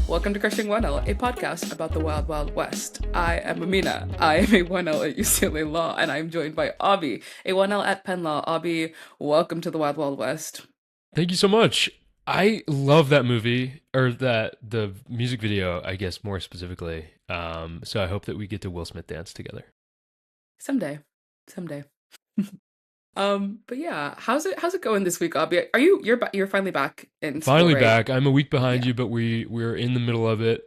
Welcome to Crushing 1L, a podcast about the Wild Wild West. I am Aaminah. I am a 1L at UCLA Law, and I'm joined by Abhi, a 1L at Penn Law. Abhi, welcome to the Wild Wild West. Thank you so much. I love that movie, or that the music video, I guess more specifically. So I hope that we get to Will Smith dance together. Someday. Someday. But yeah, how's it going this week, Abhi? You're finally back in school, Finally right? back. I'm a week behind Yeah. you, but we're in the middle of it.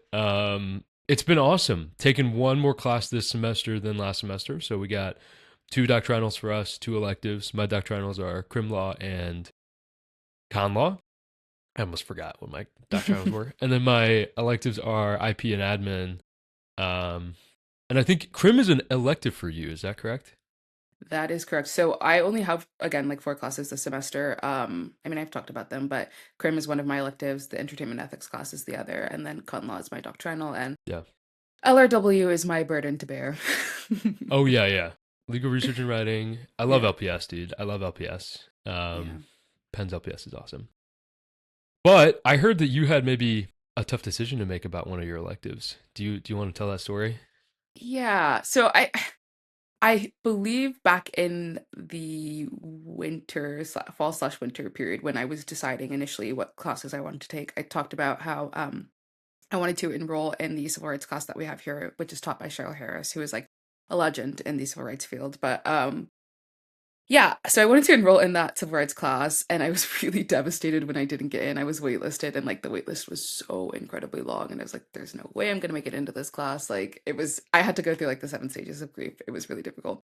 It's been awesome. Taking one more class this semester than last semester. So we got two doctrinals for us, two electives. My doctrinals are crim law and con law. I almost forgot what my doctrinals were. And then my electives are IP and admin. And I think crim is an elective for you. Is that correct? That is correct. So I only have, again, like 4 classes this semester. I mean, I've talked about them, but crim is one of my electives, the entertainment ethics class is the other, and then con law is my doctrinal, and Yeah. LRW is my burden to bear. Oh yeah, yeah. Legal research and writing. I love Yeah, LPS, dude. I love LPS. yeah. Penn's LPS is awesome. But I heard that you had maybe a tough decision to make about one of your electives. Do you want to tell that story? Yeah. So I believe back in the fall/winter period when I was deciding initially what classes I wanted to take, I talked about how I wanted to enroll in the civil rights class that we have here, which is taught by Cheryl Harris, who is like a legend in the civil rights field. But yeah, so I wanted to enroll in that civil rights class, and I was really devastated when I didn't get in. I was waitlisted, and like the waitlist was so incredibly long, and I was like, "There's no way I'm gonna make it into this class." Like it was, I had to go through like the 7 stages of grief. It was really difficult.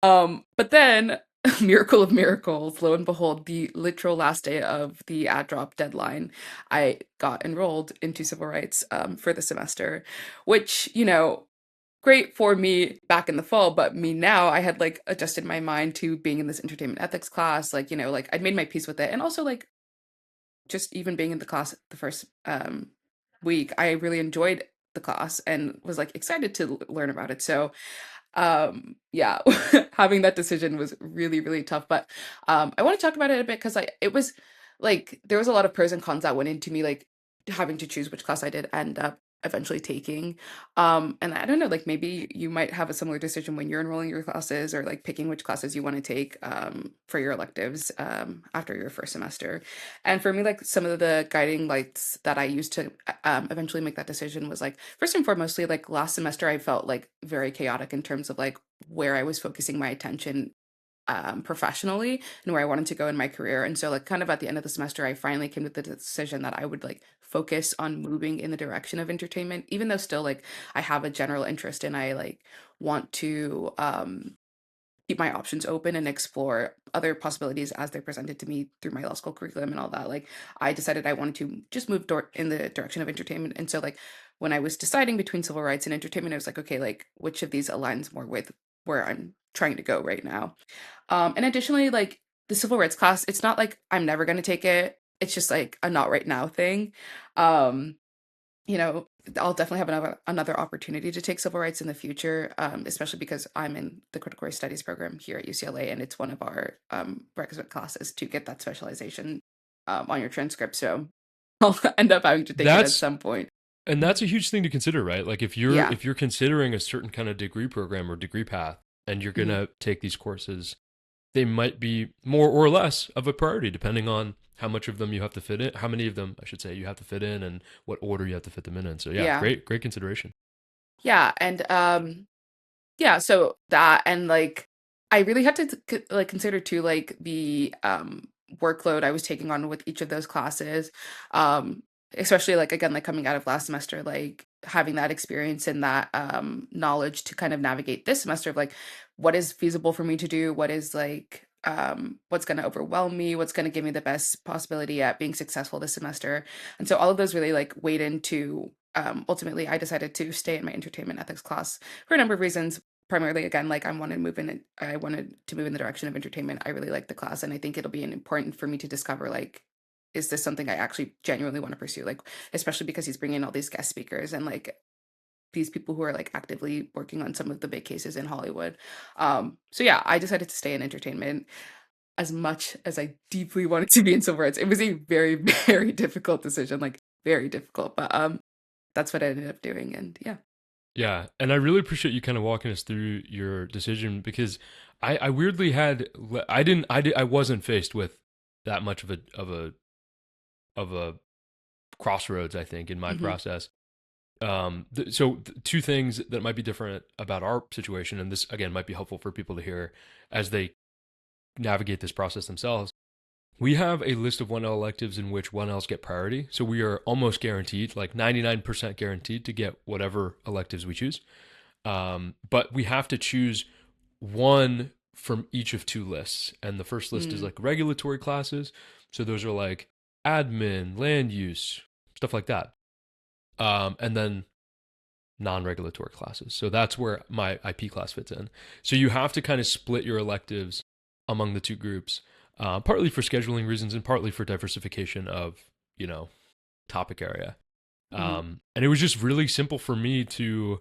But then, miracle of miracles, lo and behold, the literal last day of the ad drop deadline, I got enrolled into civil rights for the semester, which great for me back in the fall, but me now, I had like adjusted my mind to being in this entertainment ethics class, like like I'd made my peace with it, and also like just even being in the class the first week, I really enjoyed the class and was like excited to learn about it. So yeah, having that decision was really really tough, but I want to talk about it a bit because it was like there was a lot of pros and cons that went into me like having to choose which class I did end up eventually taking. And I don't know, like maybe you might have a similar decision when you're enrolling your classes or like picking which classes you want to take for your electives after your first semester. And for me, like some of the guiding lights that I used to eventually make that decision was like, first and foremostly, like last semester, I felt like very chaotic in terms of like where I was focusing my attention professionally and where I wanted to go in my career. And so like kind of at the end of the semester, I finally came to the decision that I would like focus on moving in the direction of entertainment, even though still like I have a general interest and I like want to keep my options open and explore other possibilities as they're presented to me through my law school curriculum and all that. Like I decided I wanted to just move in the direction of entertainment. And so like when I was deciding between civil rights and entertainment, I was like, okay, like which of these aligns more with where I'm trying to go right now. And additionally, like the civil rights class, it's not like I'm never going to take it. It's just like a not right now thing. Um, you know, I'll definitely have another opportunity to take civil rights in the future, especially because I'm in the critical race studies program here at UCLA, and it's one of our requisite classes to get that specialization on your transcript. So I'll end up having to take it at That's some point. and that's a huge thing to consider, right? Like if you're Yeah. if you're considering a certain kind of degree program or degree path and you're Mhm. gonna take these courses, they might be more or less of a priority depending on how much of them you have to fit in, how many of them I should say you have to fit in, and what order you have to fit them in. So yeah, Yeah. great consideration. Yeah. And yeah, so that and like I really had to like consider too like the workload I was taking on with each of those classes. Um Especially like again like coming out of last semester, like having that experience and that knowledge to kind of navigate this semester of like what is feasible for me to do, what is like what's going to overwhelm me, what's going to give me the best possibility at being successful this semester. And so all of those really like weighed into ultimately I decided to stay in my entertainment ethics class for a number of reasons. Primarily, again, like I wanted to move in the direction of entertainment. I really like the class, and I think it'll be an important for me to discover like, is this something I actually genuinely want to pursue? Like, especially because he's bringing in all these guest speakers and like these people who are like actively working on some of the big cases in Hollywood. So yeah, I decided to stay in entertainment as much as I deeply wanted to be in civil rights. It was a very, very difficult decision, like very difficult. But that's what I ended up doing. And yeah. Yeah, and I really appreciate you kind of walking us through your decision because I weirdly had I wasn't faced with that much of a crossroads, I think, in my Hmm. process. Two things that might be different about our situation, and this again might be helpful for people to hear as they navigate this process themselves. We have a list of 1L electives in which 1Ls get priority. So we are almost guaranteed, like 99% guaranteed to get whatever electives we choose. But we have to choose one from each of two lists. And the first list is Mm. like regulatory classes. So those are like admin, land use, stuff like that. And then non-regulatory classes. So that's where my IP class fits in. So you have to kind of split your electives among the two groups, partly for scheduling reasons and partly for diversification of, topic area. Hmm. And it was just really simple for me to.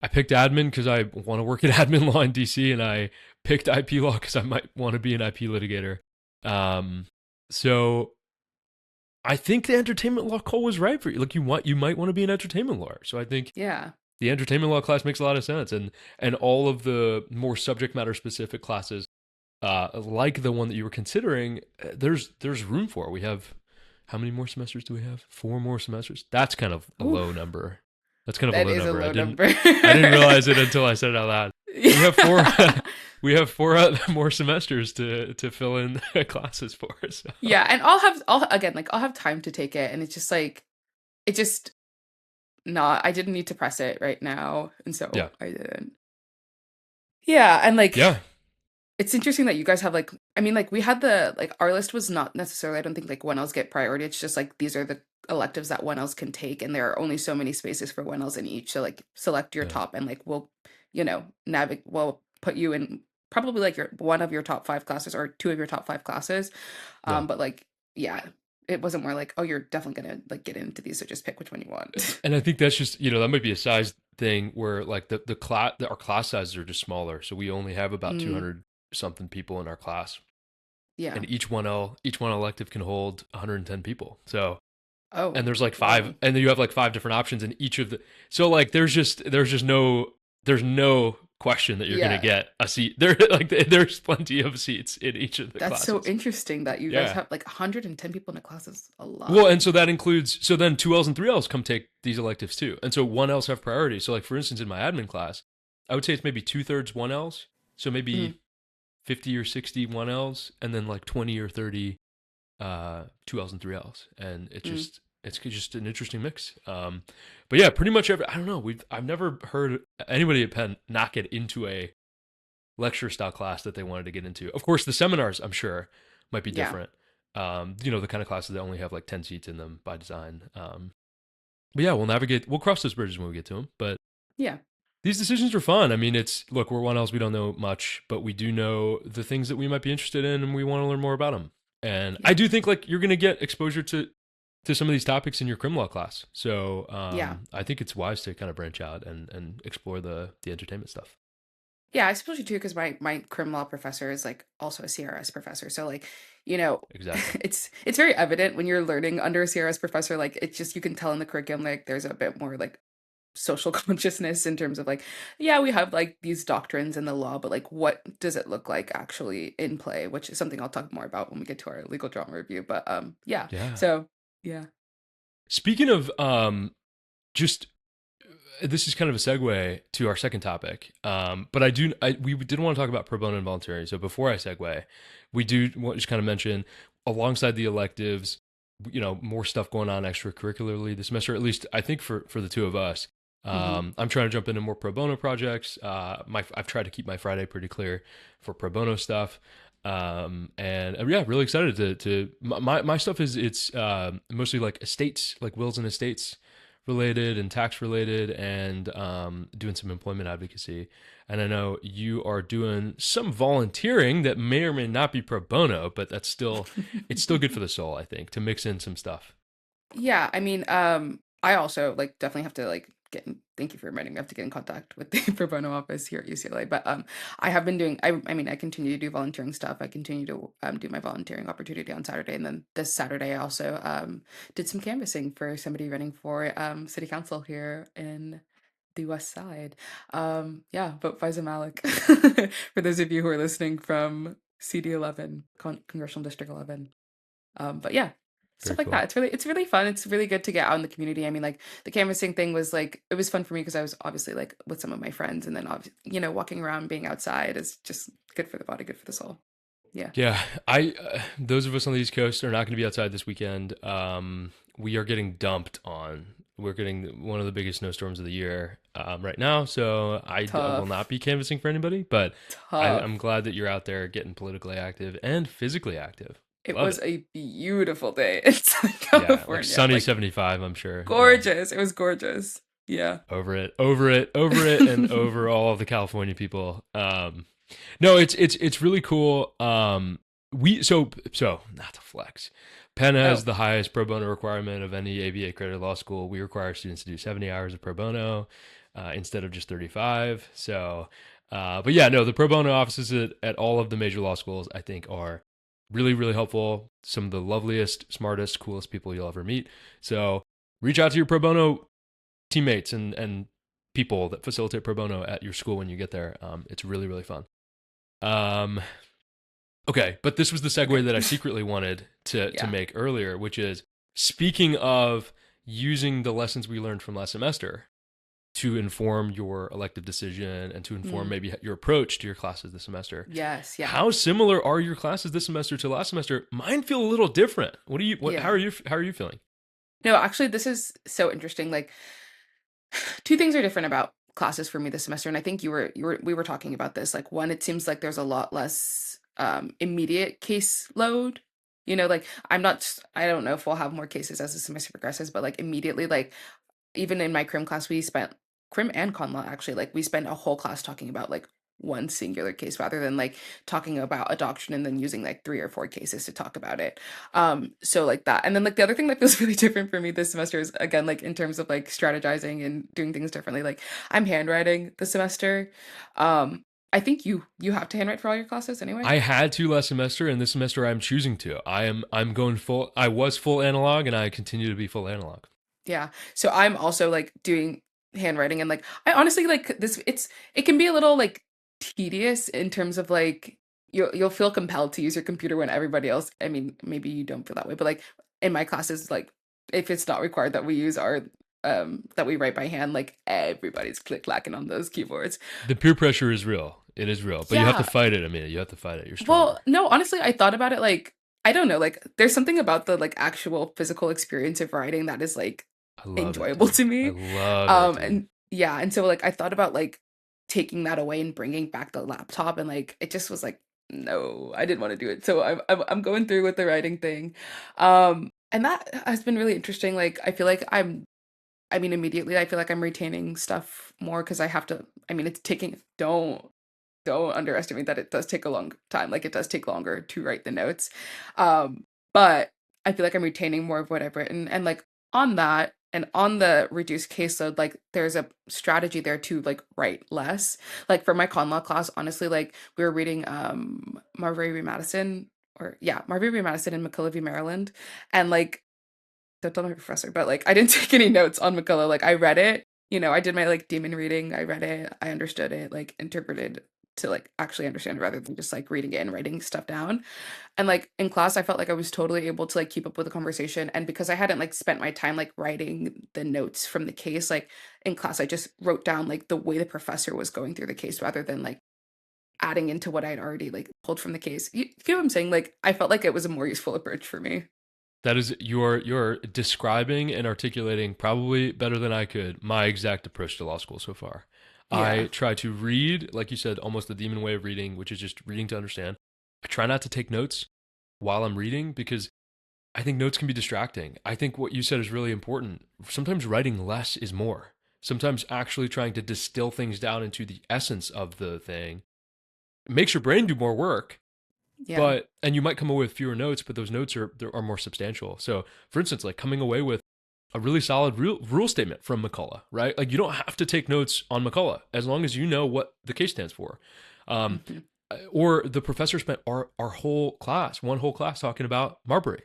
I picked admin because I want to work in admin law in DC, and I picked IP law because I might want to be an IP litigator. So I think the entertainment law call was right for you. Like you might want to be an entertainment lawyer. So I think Yeah. the entertainment law class makes a lot of sense, and all of the more subject matter specific classes, like the one that you were considering, there's room for. We have how many more semesters do we have? 4 more semesters. That's kind of a low Oof. number. That's kind of a That low is a number. low number. I didn't realize it until I said it out loud. We have four. Yeah. We have 4 more semesters to fill in classes for. So Yeah, and I'll have time to take it, and it's just like it just not. I didn't need to press it right now, and so yeah, I didn't. Yeah, and like yeah, it's interesting that you guys have like I mean like we had the like our list was not necessarily I don't think like 1Ls get priority. It's just like these are the electives that 1Ls can take, and there are only so many spaces for 1Ls in each. So like select your yeah, top, and like we'll put you in probably like your one of your top 5 classes or 2 of your top 5 classes. yeah. But like yeah, it wasn't more like, oh, you're definitely gonna like get into these, so just pick which one you want. And I think that's just that might be a size thing where like our class sizes are just smaller, so we only have about Mm, 200 something people in our class, yeah. and each one elective can hold 110 people. So and Oh, there's like 5, whoa. and then you have like 5 different options in each of the. So like there's no question that you're gonna Yeah. get a seat there. Like there's plenty of seats in each of the That's so classes. interesting that you guys Yeah. have like 110 people in a class is a lot. Well, and so that includes so then 2Ls and 3Ls come take these electives too, and so 1Ls have priority. So like for instance, in my admin class, I would say it's maybe 2/3 1Ls, so Mhm. maybe 50 or 60 1Ls, and then like 20 or 30 2Ls and 3Ls, and Mm. it's just an interesting mix. But yeah, pretty much I don't know. I've never heard anybody at Penn not get into a lecture style class that they wanted to get into. Of course, the seminars I'm sure might be Yeah. different. The kind of classes that only have like 10 seats in them by design. But yeah, we'll cross those bridges when we get to them. But Yeah. these decisions are fun. I mean, look, we're 1Ls, we don't know much, but we do know the things that we might be interested in, and we want to learn more about them. And I Yeah. do think like you're going to get exposure to some of these topics in your crim law class. So Yeah. I think it's wise to kind of branch out and explore the entertainment stuff. Yeah, I suppose you too, because my crim law professor is like also a CRS professor. So like, you know, Exactly. it's very evident when you're learning under a CRS professor, like it's just you can tell in the curriculum like there's a bit more like social consciousness in terms of like, yeah, we have like these doctrines in the law, but like what does it look like actually in play, which is something I'll talk more about when we get to our legal drama review. But yeah. Yeah. So yeah. Speaking of just this is kind of a segue to our second topic. But we did want to talk about pro bono and voluntary. So before I segue, we do want to just kind of mention alongside the electives, more stuff going on extracurricularly this semester, at least I think for the two of us. Hmm. I'm trying to jump into more pro bono projects. I've tried to keep my Friday pretty clear for pro bono stuff. And yeah, really excited to my stuff it's mostly like estates, like wills and estates related and tax related, and doing some employment advocacy. And I know you are doing some volunteering that may or may not be pro bono, but it's still good for the soul, I think, to mix in some stuff. Yeah, I mean, I also like definitely have to like thank you for reminding me. I have to get in contact with the pro bono office here at UCLA. But I have been doing. I mean, I continue to do volunteering stuff. I continue to do my volunteering opportunity on Saturday, and then this Saturday I also did some canvassing for somebody running for city council here in the West Side. Yeah, vote Faisal Malik. For those of you who are listening from CD 11, Congressional District 11. But yeah, Very stuff like cool. that. It's really fun. It's really good to get out in the community. I mean, like the canvassing thing was like it was fun for me because I was obviously like with some of my friends, and then walking around, being outside is just good for the body, good for the soul. Yeah. Yeah, I those of us on the East Coast are not going to be outside this weekend. We are getting dumped on. We're getting one of the biggest snowstorms of the year right now, so I will not Tough. be canvassing for anybody. But I'm Tough. glad that you're out there getting politically active and physically active. It Love was it. a beautiful day in Southern Yeah, like California. sunny Like 75, I'm sure. Yeah. gorgeous. It was gorgeous. Yeah. Over it, and over all of the California people. No, it's really cool. We so not to flex. Penn has Oh, the highest pro bono requirement of any ABA accredited law school. We require students to do 70 hours of pro bono instead of just 35. So, but yeah, no, the pro bono offices at all of the major law schools, I think, are really, really helpful. Some of the loveliest, smartest, coolest people you'll ever meet. So reach out to your pro bono teammates and people that facilitate pro bono at your school when you get there. It's really, really fun. Um, okay, but this was the segue okay. that I secretly wanted to Yeah. make earlier, which is speaking of using the lessons we learned from last semester to inform your elective decision and to inform Mm. maybe your approach to your classes this semester. Yes. Yeah. How similar are your classes this semester to last semester? Mine feel a little different. How Yeah. are you feeling? No, actually, this is so interesting. Like, two things are different about classes for me this semester, and I think we were talking about this. Like, one, it seems like there's a lot less immediate case load. Like I don't know if we'll have more cases as the semester progresses, but like immediately, like even in my crim class, we spent crim and con law actually, like we spent a whole class talking about like one singular case rather than like talking about a doctrine and then using like three or four cases to talk about it. So like that. And then like the other thing that feels really different for me this semester is again like in terms of like strategizing and doing things differently. Like I'm handwriting this semester. I think you have to handwrite for all your classes anyway. I had to last semester, and this semester I'm choosing to. I'm going full. I was full analog, and I continue to be full analog. Yeah. So I'm also like doing handwriting and like I honestly like this it can be a little like tedious in terms of like you'll feel compelled to use your computer when everybody else, I mean, maybe you don't feel that way, but like in my classes, like if it's not required that we use our that we write by hand, like everybody's click clacking on those keyboards. The peer pressure is real. It is real, but you have to Yeah. fight it. I mean, you have to fight it. You're Well, stronger. no, honestly, I thought about it like I don't know, like there's something about the like actual physical experience of writing that is like I love it, enjoyable dude. to I me. love it, dude. And yeah, and so like I thought about like taking that away and bringing back the laptop, and like it just was like no, I didn't want to do it. So I'm going through with the writing thing. And that has been really interesting. Like I feel like I mean immediately I feel like I'm retaining stuff more because I have to, I mean it's taking don't underestimate that it does take a long time. Like it does take longer to write the notes. But I feel like I'm retaining more of what I've written. And like on that and on the reduced caseload, like there's a strategy there to like write less. Like for my con law class, honestly, like we were reading Marbury v. Madison Marbury v. Madison in McCullough v. Maryland. And like don't tell my professor, but like I didn't take any notes on McCullough. Like I read it, I did my like demon reading. I read it, I understood it, like interpreted to like actually understand rather than just like reading it and writing stuff down. And like in class, I felt like I was totally able to like keep up with the conversation. And because I hadn't like spent my time like writing the notes from the case, like in class, I just wrote down like the way the professor was going through the case rather than like adding into what I'd already like pulled from the case. You get what I'm saying? Like I felt like it was a more useful approach for me. That is you're describing and articulating probably better than I could my exact approach to law school so far. I Yeah. try to read, like you said, almost the demon way of reading, which is just reading to understand. I try not to take notes while I'm reading because I think notes can be distracting. I think what you said is really important. Sometimes writing less is more. Sometimes actually trying to distill things down into the essence of the thing makes your brain do more work, Yeah. and you might come away with fewer notes, but those notes are more substantial. So, for instance, like coming away with a really solid rule statement from McCullough, right? Like you don't have to take notes on McCullough as long as you know what the case stands for. Hmm. Or the professor spent our whole class, one whole class, talking about Marbury.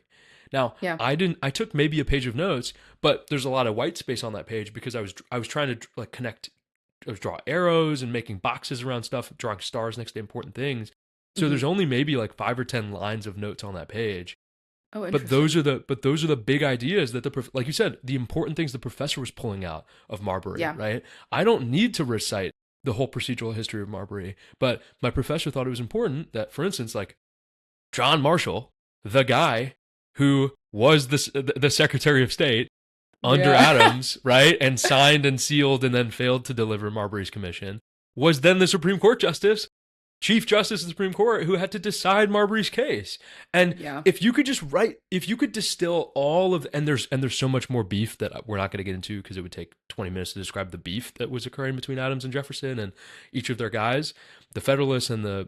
Now, Yeah. I took maybe a page of notes, but there's a lot of white space on that page because I was trying to like connect, I was draw arrows and making boxes around stuff, drawing stars next to important things. So Hmm. there's only maybe like 5 or 10 lines of notes on that page. Oh, But interesting. those are the big ideas that like you said, the important things the professor was pulling out of Marbury, Yeah. right? I don't need to recite the whole procedural history of Marbury, but my professor thought it was important that, for instance, like John Marshall, the guy who was the Secretary of State under Yeah. Adams, right, and signed and sealed and then failed to deliver Marbury's commission, was then the Supreme Court justice, Chief Justice of the Supreme Court, who had to decide Marbury's case. And Yeah. if you could just write, if you could distill all of, and there's so much more beef that we're not going to get into because it would take 20 minutes to describe the beef that was occurring between Adams and Jefferson and each of their guys, the Federalists and the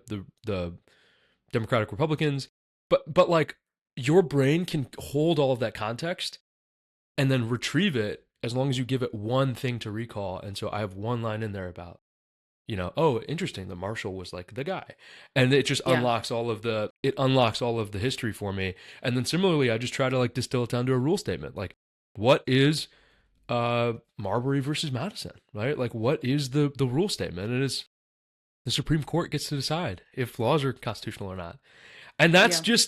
Democratic Republicans. But like your brain can hold all of that context and then retrieve it as long as you give it one thing to recall. And so I have one line in there about, oh, interesting, the Marshall was like the guy. And it just Yeah. unlocks all of the history for me. And then similarly, I just try to like distill it down to a rule statement. Like, what is Marbury versus Madison, right? Like, what is the rule statement? And it's the Supreme Court gets to decide if laws are constitutional or not. And Yeah.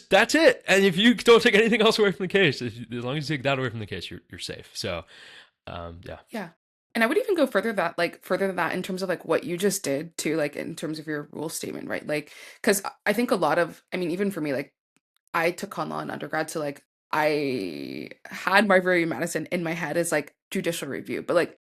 that's it. And if you don't take anything else away from the case, as long as you take that away from the case, you're safe. So, yeah, Yeah. And I would even go further than that in terms of like what you just did too, like in terms of your rule statement, right? Like, because I think a lot of, I mean, even for me, like I took con law in undergrad, so like I had Marbury Madison in my head as like judicial review, but like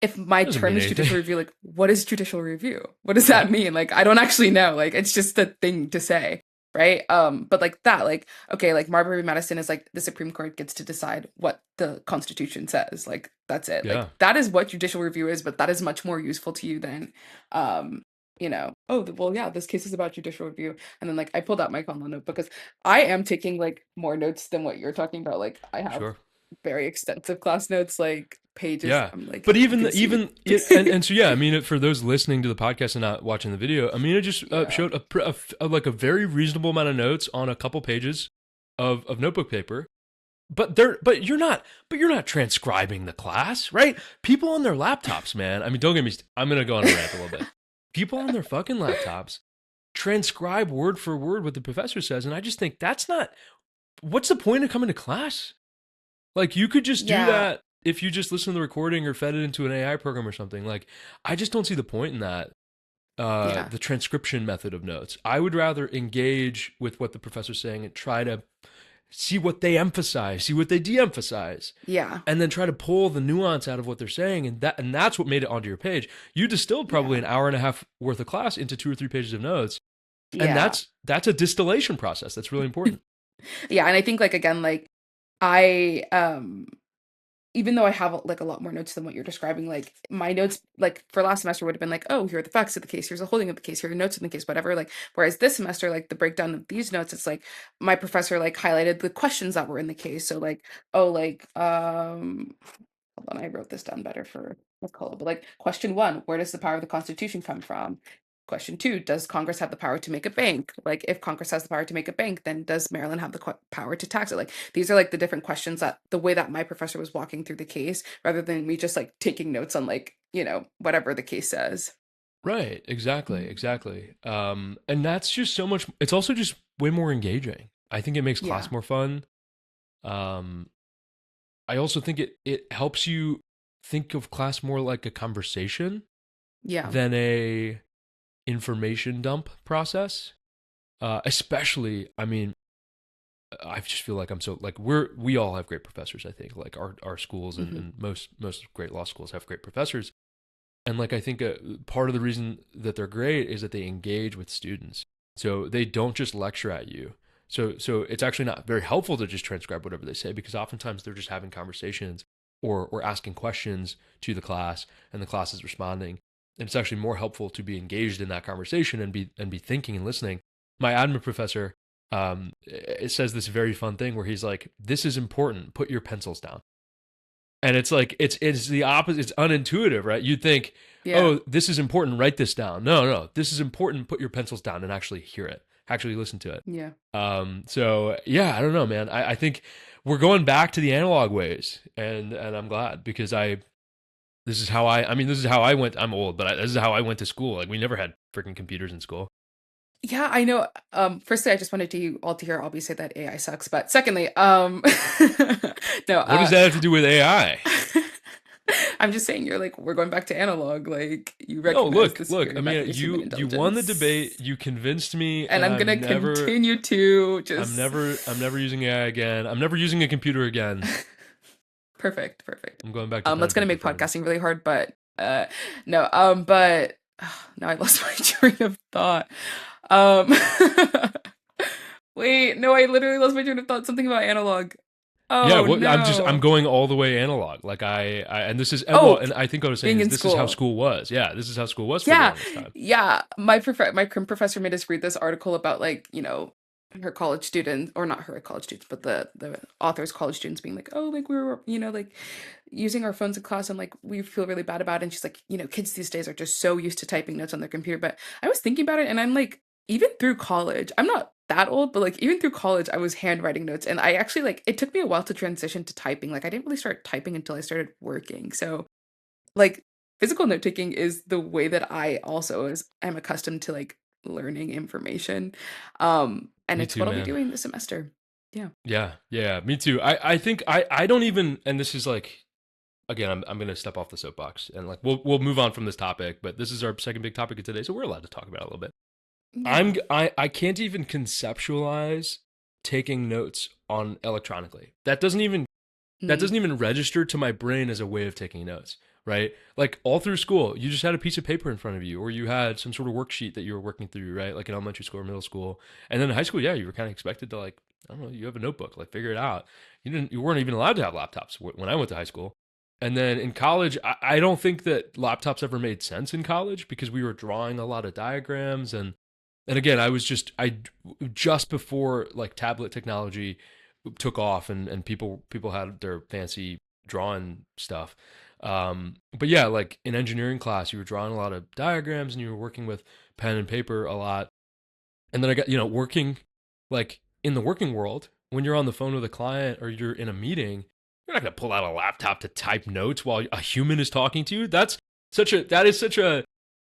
if my it doesn't term mean is anything. judicial review, like what is judicial review? What does Yeah, that mean? Like I don't actually know. Like it's just a thing to say, right? But like that, like okay, like Marbury Madison is like the Supreme Court gets to decide what the Constitution says. Like that's it. Like yeah, that is what judicial review is, but that is much more useful to you than oh well yeah, this case is about judicial review. And then like I pulled out my con law notebook because I am taking like more notes than what you're talking about. Like I have sure. very extensive class notes, like pages. Yeah. I'm like, But you can see me. even it, and so yeah, I mean, for those listening to the podcast and not watching the video, I mean, it just Yeah. showed like a very reasonable amount of notes on a couple pages of notebook paper. But you're not transcribing the class, right? People on their laptops, man. I mean, don't get me. I'm gonna go on a rant a little bit. People on their fucking laptops transcribe word for word what the professor says, and I just think that's not. What's the point of coming to class? Like you could just do Yeah. that if you just listen to the recording or fed it into an AI program or something. Like I just don't see the point in that. Yeah. The transcription method of notes. I would rather engage with what the professor's saying and try to see what they emphasize, see what they de-emphasize, Yeah. and then try to pull the nuance out of what they're saying. And that's what made it onto your page. You distilled probably Yeah. an hour and a half worth of class into 2 or 3 pages of notes. And Yeah. that's a distillation process. That's really important. Yeah, and I think like again, like I even though I have like a lot more notes than what you're describing, like my notes like for last semester would have been like, oh, here are the facts of the case, here's the holding of the case, here are the notes in the case, whatever. Like whereas this semester, like the breakdown of these notes, it's like my professor like highlighted the questions that were in the case. So like, oh, like hold on, I wrote this down better for McCullough. But like question one, where does the power of the Constitution come from? Question two, does Congress have the power to make a bank? Like if Congress has the power to make a bank, then does Maryland have the power to tax it? Like these are like the different questions that the way that my professor was walking through the case, rather than me just like taking notes on like, whatever the case says. Right. Exactly. Exactly. And that's just so much. It's also just way more engaging. I think it makes class Yeah. more fun. Um, I also think it helps you think of class more like a conversation Yeah. than a information dump process. Especially, I mean, I just feel like I'm so like we all have great professors. I think like our schools Hmm. and most great law schools have great professors. And like I think part of the reason that they're great is that they engage with students. So they don't just lecture at you. So it's actually not very helpful to just transcribe whatever they say because oftentimes they're just having conversations or asking questions to the class and the class is responding. And it's actually more helpful to be engaged in that conversation and be thinking and listening. My admin professor it says this very fun thing where he's like, "This is important. Put your pencils down." And it's like it's the opposite. It's unintuitive, right? You'd think, Yeah. oh, this is important. Write this down. No, no, this is important. Put your pencils down and actually hear it. Actually listen to it. Yeah. So yeah, I don't know, man. I think we're going back to the analog ways, and I'm glad because this is how I mean, this is how I went. I'm old, but this is how I went to school. Like we never had freaking computers in school. Yeah, I know. Firstly, I just wanted you all to hear Albie say that AI sucks. But secondly, no, What does that have to do with AI? I'm just saying you're like, we're going back to analog. Like you No, recognize the look. I superior mean, method of human you won the intelligence. debate. You convinced me, And and I'm gonna continue to just I'm never using AI again. I'm never using a computer again. perfect, perfect. I'm going back to pen That's and gonna paper, make friends. podcasting really hard, but no, but now I lost my train of thought. Um Wait, no, I literally lost my train of thought. Something about analog. Yeah, Oh well, I'm no. going all the way analog. Like and this is well, Oh, and I think what I was saying being is in this is how school. school was. Yeah, this is how school was for the Yeah, longest time. yeah. My crim professor made us read this article about like, her college students, or not her college students, but the author's college students being like, oh, like we were, like using our phones in class and like we feel really bad about it. And she's like, kids these days are just so used to typing notes on their computer. But I was thinking about it and I'm like, even through college, I'm not that old, but like even through college, I was handwriting notes. And I actually like it took me a while to transition to typing. Like I didn't really start typing until I started working. So like physical note taking is the way that I also is I'm accustomed to like learning information. And Me it's too, what I'll be man. doing this semester. Yeah. Yeah, yeah, me too. I think I don't even, and this is like, again, I'm gonna step off the soapbox and like we'll move on from this topic, but this is our second big topic of today, so we're allowed to talk about it a little bit. Yeah. I can't even conceptualize taking notes on electronically. That Mm, doesn't even register to my brain as a way of taking notes, right? Like all through school, you just had a piece of paper in front of you, or you had some sort of worksheet that you were working through, right? Like in elementary school or middle school. And then in high school, yeah, you were kind of expected to like, I don't know, you have a notebook, like figure it out. You weren't even allowed to have laptops when I went to high school. And then in college, I don't think that laptops ever made sense in college because we were drawing a lot of diagrams and again, I just before like tablet technology took off and people had their fancy drawing stuff. But yeah, like in engineering class, you were drawing a lot of diagrams and you were working with pen and paper a lot. And then I got, working like in the working world, when you're on the phone with a client or you're in a meeting, you're not going to pull out a laptop to type notes while a human is talking to you. That is such a,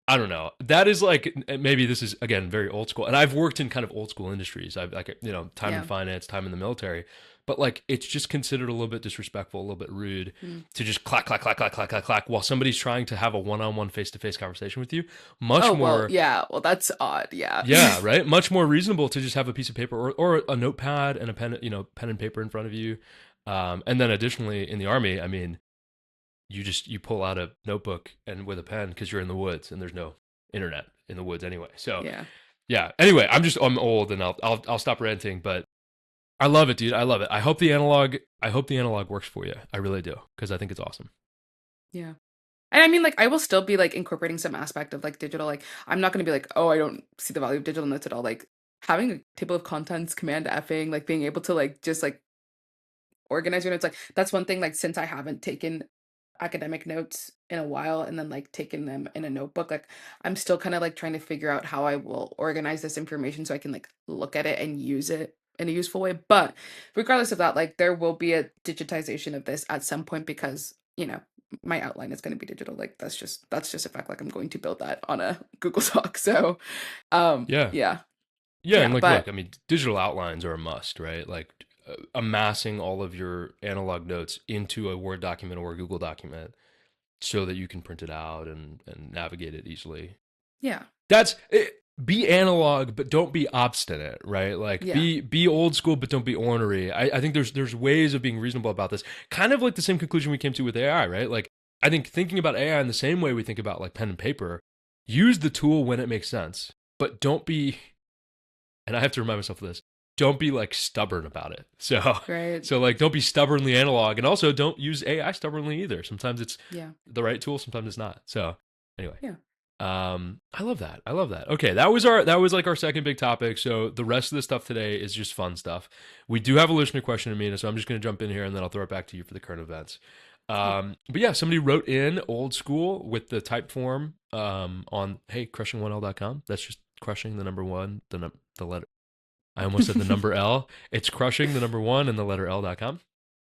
I don't know. That is like maybe this is again very old school, and I've worked in kind of old school industries. I've like time in yeah. finance, time in the military, but like it's just considered a little bit disrespectful, a little bit rude Mm. to just clack clack clack clack clack clack clack while somebody's trying to have a one-on-one face-to-face conversation with you. Much Oh, well, more, yeah. Well, that's odd. Yeah. yeah, right. Much more reasonable to just have a piece of paper or a notepad and a pen, pen and paper in front of you. And then additionally in the army, I mean, you pull out a notebook and with a pen because you're in the woods and there's no internet in the woods anyway. So Yeah. yeah. Anyway, I'm old and I'll stop ranting, but I love it, dude. I love it. I hope the analog works for you. I really do because I think it's awesome. Yeah. And I mean, like, I will still be like incorporating some aspect of like digital. Like, I'm not going to be like, oh, I don't see the value of digital notes at all. Like, having a table of contents, command effing, like being able to like just like organize your notes. Like, that's one thing. Like, since I haven't taken academic notes in a while and then like taken them in a notebook, like I'm still kind of like trying to figure out how I will organize this information so I can like look at it and use it in a useful way. But regardless of that, like there will be a digitization of this at some point because, my outline is going to be digital. Like that's just a fact. Like I'm going to build that on a Google Doc. So Yeah. yeah. Yeah. And Yeah. like, look, But I mean, digital outlines are a must, right? Like amassing all of your analog notes into a Word document or a Google document so that you can print it out and navigate it easily. yeah. That's it. Be analog, but don't be obstinate, right? Like Yeah. be old school, but don't be ornery. I think there's ways of being reasonable about this. Kind of like the same conclusion we came to with AI, right? Like I think thinking about AI in the same way we think about like pen and paper, use the tool when it makes sense, but don't be. And I have to remind myself of this. Don't be like stubborn about it. So Right. so like don't be stubbornly analog, and also don't use AI stubbornly either. Sometimes it's Yeah. the right tool, sometimes it's not. So anyway, Yeah. I love that. I love that. Okay, that was like our second big topic. So the rest of the stuff today is just fun stuff. We do have a listener question, Amina, so I'm just going to jump in here and then I'll throw it back to you for the current events. Cool. But yeah, somebody wrote in old school with the type form on hey crushing1l.com. That's just crushing the number one, the letter. I almost said the number L. It's crushing the number one and the letter L.com.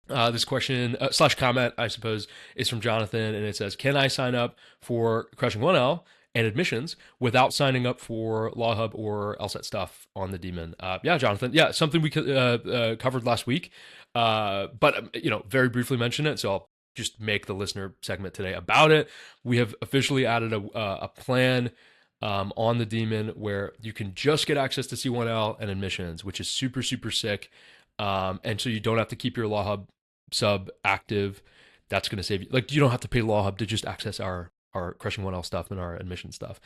This question slash comment, I suppose, is from Jonathan, and it says, "Can I sign up for Crushing 1L and admissions without signing up for Law Hub or LSAT stuff on the Demon?" Yeah, Jonathan. Yeah, something we covered last week, but very briefly mention it. So I'll just make the listener segment today about it. We have officially added a plan on the Demon where you can just get access to C1L and admissions, which is super, super sick. And so you don't have to keep your Law Hub sub active. That's going to save you. Like, you don't have to pay Law Hub to just access our Crushing 1L stuff and our admission stuff.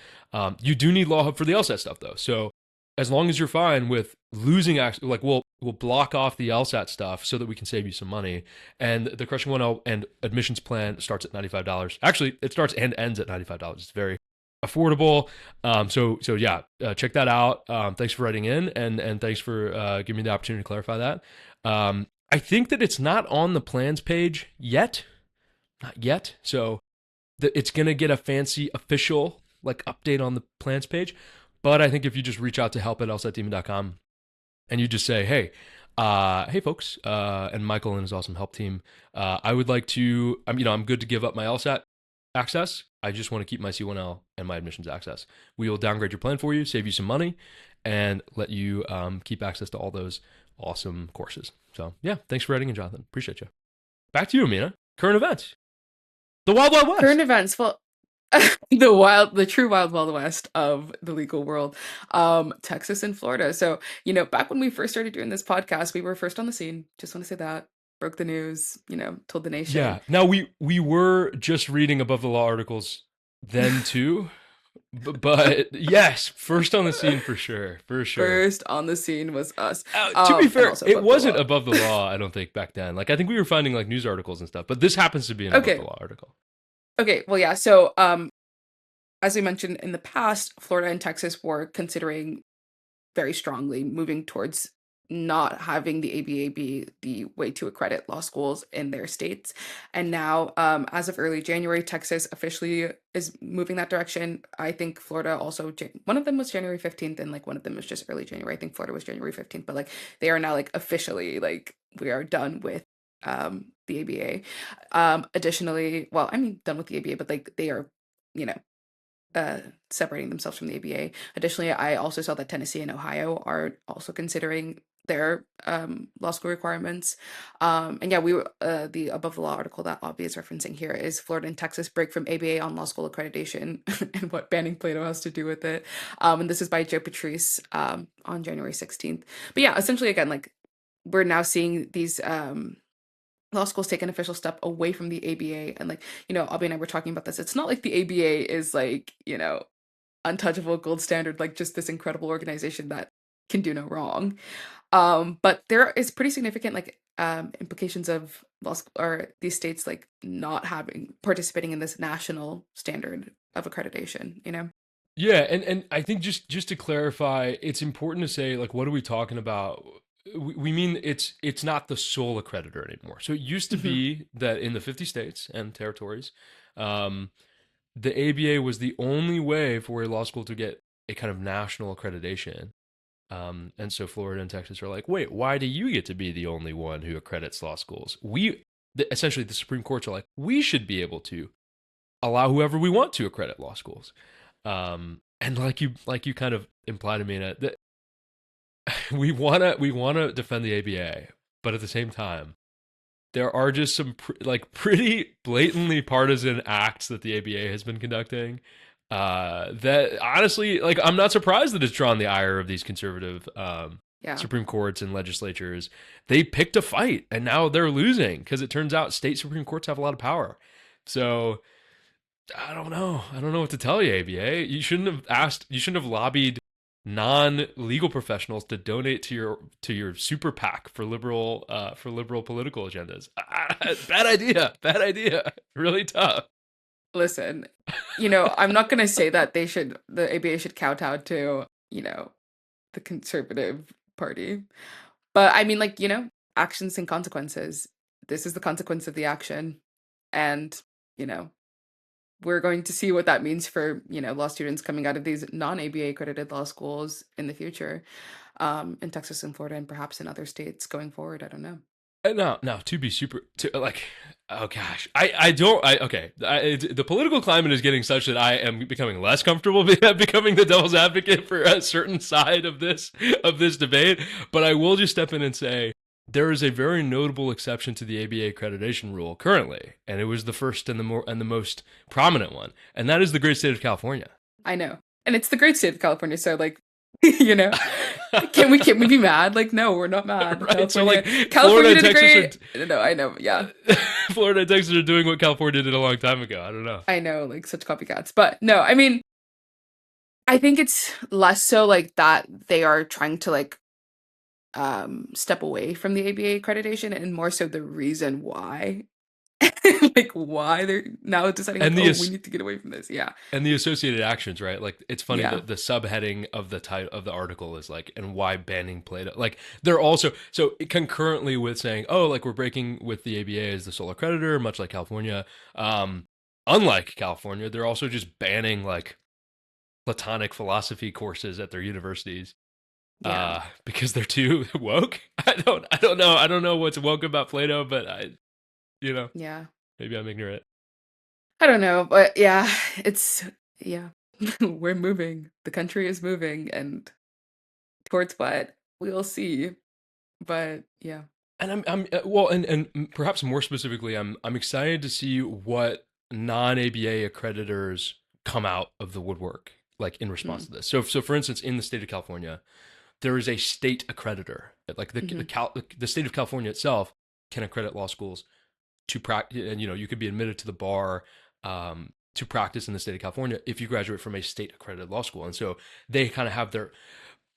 You do need Law Hub for the LSAT stuff, though. So as long as you're fine with losing access, like we'll block off the LSAT stuff so that we can save you some money. And the Crushing 1L and admissions plan starts at $95. Actually, it starts and ends at $95. It's very affordable. So yeah, check that out. Thanks for writing in and thanks for giving me the opportunity to clarify that. I think that it's not on the plans page yet. Not yet. So it's going to get a fancy official like update on the plans page. But I think if you just reach out to help@lsatdemon.com and you just say, hey folks, and Michael and his awesome help team, I would like to, I'm good to give up my LSAT access. I just want to keep my C1L and my admissions access. We will downgrade your plan for you, save you some money, and let you keep access to all those awesome courses. So yeah, thanks for writing in, Jonathan. Appreciate you. Back to you, Amina. Current events. The Wild Wild West. Current events. Well, the true wild west of the legal world, Texas and Florida. So back when we first started doing this podcast, we were first on the scene. Just want to say that. Broke the news, told the nation. Yeah. Now we were just reading above the law articles then too. But yes, first on the scene for sure. First on the scene was us. To be fair, it wasn't above the law, I don't think, back then. Like, I think we were finding like news articles and stuff, but this happens to be an above the law article. Okay, well, yeah. So, as we mentioned in the past, Florida and Texas were considering very strongly moving towards not having the ABA be the way to accredit law schools in their states. And now, as of early January, Texas officially is moving that direction. I think Florida also, one of them was January 15th and like one of them was just early January. I think Florida was January 15th, but like they are now like officially like we are done with the ABA. Additionally, well, I mean done with the ABA, but like they are, separating themselves from the ABA. Additionally, I also saw that Tennessee and Ohio are also considering their law school requirements. And yeah, we were the above the law article that Abhi is referencing here is Florida and Texas break from ABA on law school accreditation and what banning Plato has to do with it. And this is by Joe Patrice on January 16th. But yeah, essentially again, like we're now seeing these law schools take an official step away from the ABA. And like, Abhi and I were talking about this. It's not like the ABA is like, untouchable gold standard, like just this incredible organization that can do no wrong. But there is pretty significant like implications of law school or these states like not participating in this national standard of accreditation, Yeah, and I think just to clarify, it's important to say like what are we talking about? We mean it's not the sole accreditor anymore. So it used to be that in the 50 states and territories, the ABA was the only way for a law school to get a kind of national accreditation. And so Florida and Texas are like, wait, why do you get to be the only one who accredits law schools? Essentially the Supreme Courts are like, we should be able to allow whoever we want to accredit law schools. And like you kind of implied to me that we wanna defend the ABA, but at the same time, there are just some pretty blatantly partisan acts that the ABA has been conducting. That honestly, like, I'm not surprised that it's drawn the ire of these conservative Supreme Courts and legislatures. They picked a fight, and now they're losing because it turns out state Supreme Courts have a lot of power. So I don't know what to tell you, ABA. You shouldn't have lobbied non-legal professionals to donate to your super PAC for liberal political agendas. Bad idea. Really tough. Listen, I'm not gonna say that the ABA should kowtow to, the conservative party. But I mean, like, actions and consequences. This is the consequence of the action. And, you know, we're going to see what that means for, law students coming out of these non-ABA accredited law schools in the future, in Texas and Florida and perhaps in other states going forward. I don't know. No, to be super, like, oh gosh, I don't, okay. The political climate is getting such that I am becoming less comfortable becoming the devil's advocate for a certain side of this debate. But I will just step in and say there is a very notable exception to the ABA accreditation rule currently, and it was the first and the most prominent one, and that is the great state of California. I know. And it's the great state of California, so like, you know, can we be mad? Like, no, we're not mad. Right. So like California Florida did and Texas great. No, I know. Yeah. Florida and Texas are doing what California did a long time ago. I don't know. I know, like such copycats. But no, I mean, I think it's less so like that they are trying to like step away from the ABA accreditation and more so the reason why. Like why they're now deciding like, And oh, we need to get away from this. Yeah. and the associated actions, right? Like it's funny Yeah. that the subheading of the title of the article is like, and why banning Play-Doh? Like they're also so concurrently with saying, oh, like we're breaking with the ABA as the sole accreditor, much like California. Unlike California, they're also just banning like Platonic philosophy courses at their universities. Yeah. Because they're too woke. I don't know what's woke about Plato, but Yeah. maybe I'm ignorant. I don't know, but yeah, yeah. We're moving. The country is moving and towards what we'll see. But yeah. And and perhaps more specifically, I'm excited to see what non-ABA accreditors come out of the woodwork, like in response Mm. to this. So for instance, in the state of California, there is a state accreditor. Like Hmm. the state of California itself can accredit law schools to practice, and you could be admitted to the bar to practice in the state of California if you graduate from a state accredited law school. And so they kind of have their,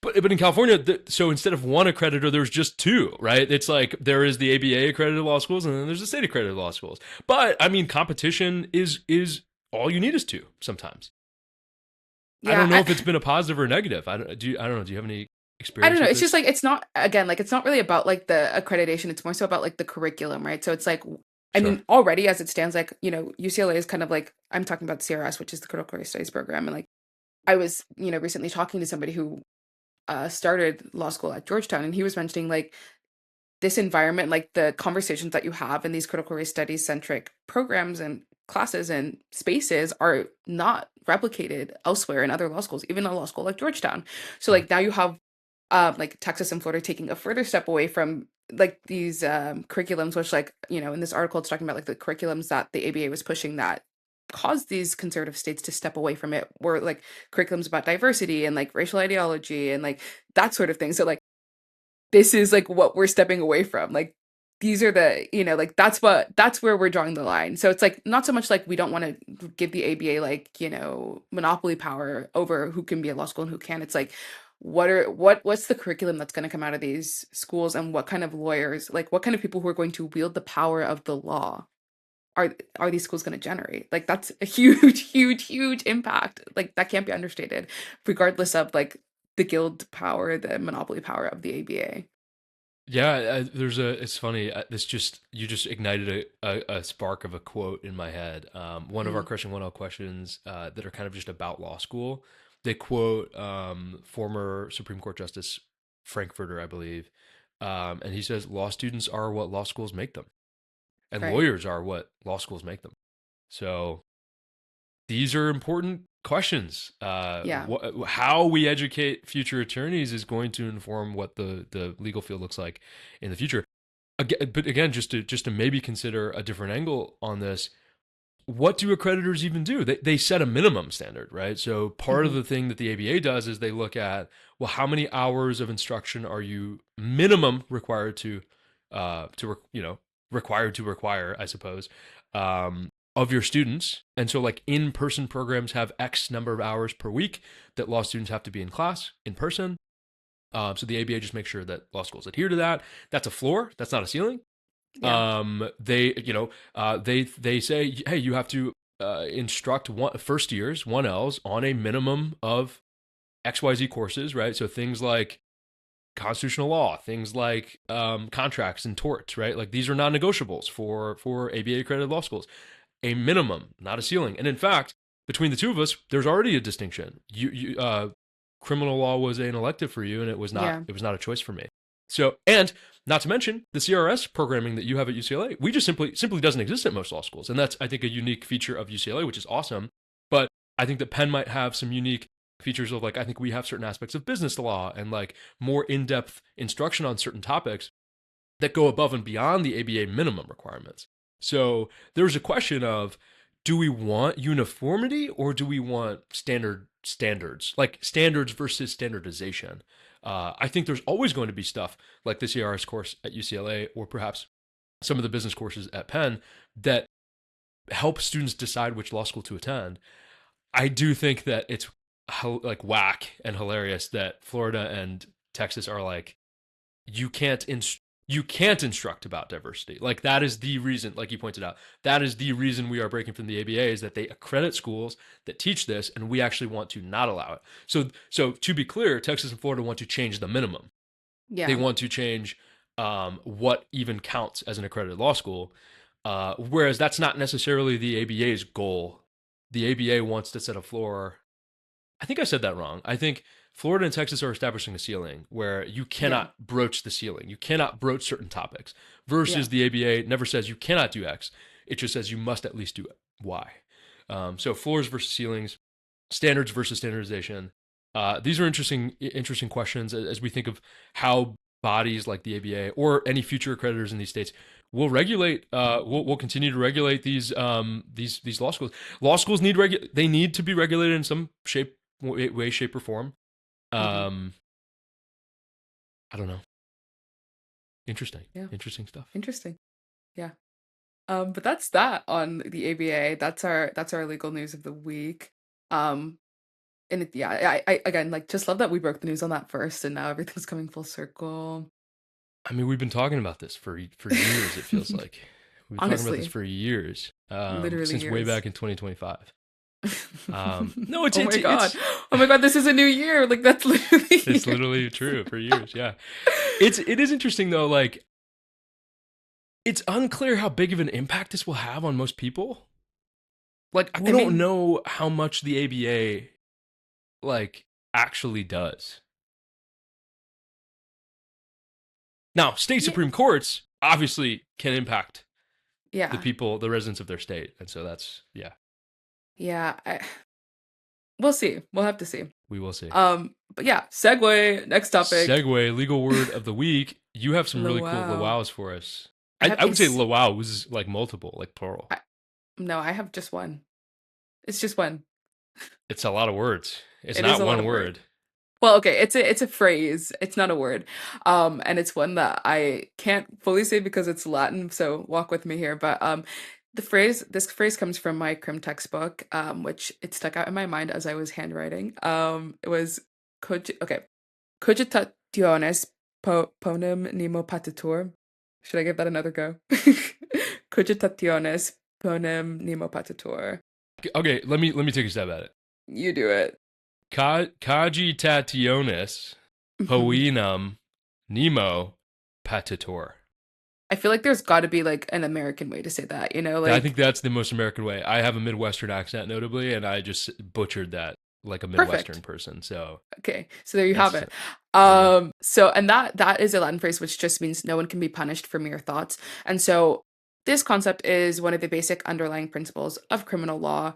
but in California, so instead of one accreditor, there's just two, right? It's like there is the ABA accredited law schools, and then there's the state accredited law schools. But I mean, competition is all you need is two sometimes. I Yeah, don't know if it's been a positive or negative. I don't know. Do you have any I don't experience know. with It's just this? like it's not again, like it's not really about like the accreditation. It's more so about like the curriculum, right? So it's like I Sure. mean, already as it stands, like, UCLA is kind of like I'm talking about CRS, which is the Critical Race Studies program. And like I was, recently talking to somebody who started law school at Georgetown, and he was mentioning like this environment, like the conversations that you have in these critical race studies centric programs and classes and spaces are not replicated elsewhere in other law schools, even a law school like Georgetown. So Mm. like now you have like Texas and Florida taking a further step away from like these curriculums, which like, in this article it's talking about like the curriculums that the ABA was pushing that caused these conservative states to step away from it were like curriculums about diversity and like racial ideology and like that sort of thing. So like this is like what we're stepping away from. Like these are the, like that's where we're drawing the line. So it's like not so much like we don't want to give the ABA like, monopoly power over who can be at law school and who can. It's like what's the curriculum that's going to come out of these schools and what kind of lawyers, like what kind of people who are going to wield the power of the law are these schools going to generate? Like that's a huge, huge, huge impact. Like that can't be understated, regardless of like the guild power, the monopoly power of the ABA. Yeah, it's funny. You just ignited a spark of a quote in my head. One of our Mm, Question 1L questions that are kind of just about law school. They quote former Supreme Court Justice Frankfurter, I believe, and he says, "Law students are what law schools make them, and right. lawyers are what law schools make them." So these are important questions. Yeah. How we educate future attorneys is going to inform what the legal field looks like in the future. But again, just to maybe consider a different angle on this, what do accreditors even do? They set a minimum standard, right? So part of Hmm. the thing that the ABA does is they look at, well, how many hours of instruction are you minimum required required to require, I suppose, of your students. And so like in-person programs have X number of hours per week that law students have to be in class in person. So the ABA just makes sure that law schools adhere to that. That's a floor. That's not a ceiling. Yeah. They say, hey, you have to instruct first years, 1Ls, on a minimum of XYZ courses, right? So things like constitutional law, things like contracts and torts, right? Like these are non-negotiables for ABA accredited law schools. A minimum, not a ceiling. And in fact, between the two of us, there's already a distinction. Criminal law was an elective for you, and it was not Yeah. a choice for me. So, and not to mention the CRS programming that you have at UCLA, we just simply doesn't exist at most law schools, and that's, I think, a unique feature of UCLA, which is awesome. But I think that Penn might have some unique features of, like, I think we have certain aspects of business law and like more in-depth instruction on certain topics that go above and beyond the ABA minimum requirements. So there's a question of, do we want uniformity or do we want standards, like standards versus standardization? I think there's always going to be stuff like the CRS course at UCLA, or perhaps some of the business courses at Penn, that help students decide which law school to attend. I do think that it's like whack and hilarious that Florida and Texas are like, you can't instruct about diversity. Like, that is the reason, like you pointed out, that is the reason we are breaking from the ABA, is that they accredit schools that teach this, and we actually want to not allow it. So to be clear, Texas and Florida want to change the minimum. Yeah. They want to change what even counts as an accredited law school, whereas that's not necessarily the ABA's goal. The ABA wants to set a floor. I think I said that wrong. I think Florida and Texas are establishing a ceiling where you cannot broach the ceiling. You cannot broach certain topics, versus the ABA never says you cannot do X. It just says you must at least do Y. So floors versus ceilings, standards versus standardization. These are interesting questions as we think of how bodies like the ABA or any future accreditors in these states will regulate. Will continue to regulate these law schools. Law schools they need to be regulated in some way, shape, or form. I don't know. Interesting. Yeah. Interesting stuff. Interesting. Yeah. But that's that on the ABA. That's our legal news of the week. And I again, like, just love that we broke the news on that first, and now everything's coming full circle. I mean, we've been talking about this for years. It feels like we've been talking about this for years, literally since way back in 2025. No, it's oh my god, this is a new year. Like, that's literally it's literally true for years. Yeah, it is interesting though. Like, it's unclear how big of an impact this will have on most people. Like, I don't know how much the ABA like actually does. Now, state Supreme Courts obviously can impact the people, the residents of their state, and so that's we'll see. We'll have to see. We will see. But yeah, segue, next topic. Segue, legal word of the week. You have some really cool LOAs for us. I would say LOAs, like multiple, like plural. No, I have just one. It's just one. It's a lot of words. It's not one word. Well, okay, it's a phrase. It's not a word. And it's one that I can't fully say because it's Latin, so walk with me here. But this phrase comes from my crim textbook, which it stuck out in my mind as I was handwriting. It was cogitationes ponem nemo patitur. Should I give that another go? Cogitationes ponem nemo patitur. Okay, let me take a stab at it. You do it. Cogitationes poenum nemo patitur. I feel like there's got to be like an American way to say that, like, I think that's the most American way. I have a Midwestern accent, notably, and I just butchered that like a Midwestern person. So okay, so there you have it. So, and that is a Latin phrase which just means no one can be punished for mere thoughts. And so this concept is one of the basic underlying principles of criminal law,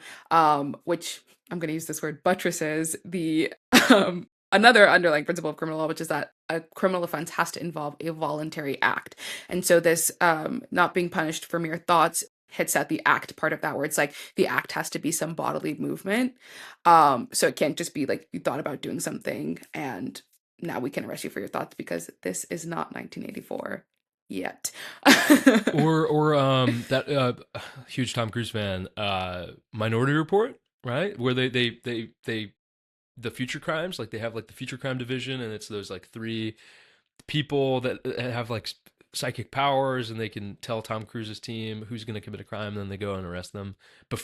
which I'm going to use this word, buttresses the another underlying principle of criminal law, which is that a criminal offense has to involve a voluntary act. And so this not being punished for mere thoughts hits at the act part of that, where it's like the act has to be some bodily movement. So it can't just be like you thought about doing something and now we can arrest you for your thoughts, because this is not 1984 yet. or that huge Tom Cruise fan, Minority Report, right? Where they the future crimes, like they have like the future crime division, and it's those like three people that have like psychic powers, and they can tell Tom Cruise's team who's going to commit a crime, and then they go and arrest them